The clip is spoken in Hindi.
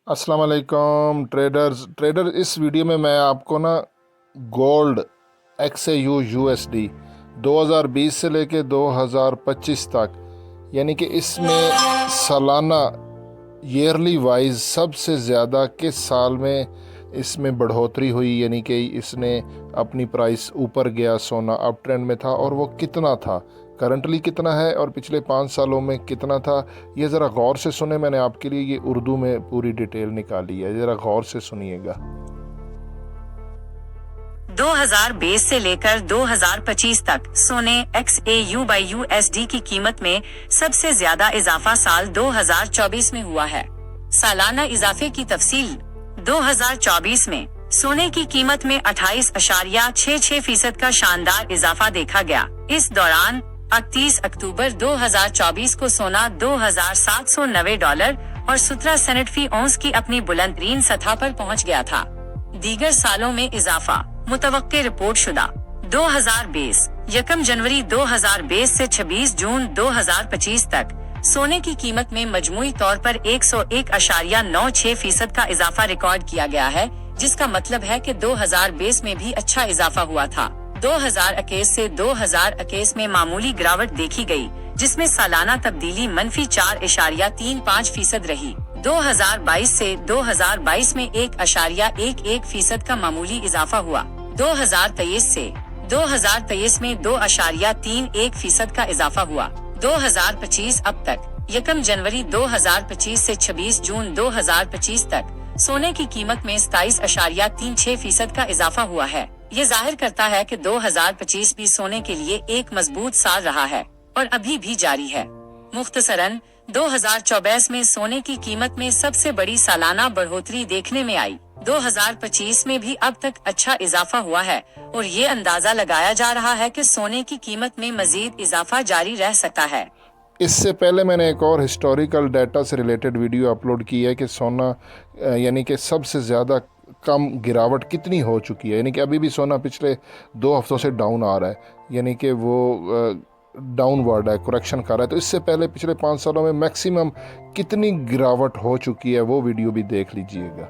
अस्सलाम वालेकुम ट्रेडर। इस वीडियो में मैं आपको ना गोल्ड XAU USD 2020 से लेके 2025 तक, यानी कि इसमें सालाना ईयरली वाइज सबसे ज़्यादा किस साल में इसमें बढ़ोतरी हुई, यानी कि इसने अपनी प्राइस ऊपर गया, सोना अप ट्रेंड में था, और वो कितना था, करंटली कितना है और पिछले 5 सालों में कितना था। ये ज़रा गौर से सुने, मैंने आपके लिए ये उर्दू में पूरी डिटेल निकाली है, ज़रा गौर से सुनिएगा। 2020 से लेकर 2025 तक सोने XAU/USD की कीमत में सबसे ज्यादा इजाफा साल 2024 में हुआ है। सालाना इजाफे की तफसील। 2024 में सोने की कीमत में 28.66% का शानदार इजाफा देखा गया। इस दौरान 31 अक्टूबर 2024 को सोना $2,790 और 17 सेंट फी औंस की अपनी बुलंदतरीन सतह पर पहुंच गया था। दीगर सालों में इजाफा मुतवक्के रिपोर्ट शुदा 2020 1 जनवरी 2020 से 26 जून 2025 तक सोने की कीमत में मजमूई तौर पर 101.96% का इजाफा रिकॉर्ड किया गया है, जिसका मतलब है कि 2020 में भी अच्छा इजाफा हुआ था। 2021 से 2021 में मामूली गिरावट देखी गई, जिसमें सालाना तब्दीली -4.35% रही। 2022 से 2022 में 1.11% का मामूली इजाफा हुआ। 2023 से 2023 में 2.31% का इजाफा हुआ। 2025 अब तक 1 जनवरी 2025 से 26 जून 2025 तक सोने की कीमत में 27.36% का इजाफा हुआ है। ये जाहिर करता है कि 2025 भी सोने के लिए एक मजबूत साल रहा है और अभी भी जारी है। मुख्तसरन 2024 में सोने की कीमत में सबसे बड़ी सालाना बढ़ोतरी देखने में आई। 2025 में भी अब तक अच्छा इजाफा हुआ है और ये अंदाजा लगाया जा रहा है कि सोने की कीमत में मजीद इजाफा जारी रह सकता है। इससे पहले मैंने एक और हिस्टोरिकल डाटा से रिलेटेड वीडियो अपलोड की है कि सोना यानी कि सबसे ज़्यादा कम गिरावट कितनी हो चुकी है, यानी कि अभी भी सोना पिछले 2 हफ्तों से डाउन आ रहा है, यानी कि वो डाउनवर्ड है, करेक्शन कर रहा है। तो इससे पहले पिछले 5 सालों में मैक्सिमम कितनी गिरावट हो चुकी है, वो वीडियो भी देख लीजिएगा।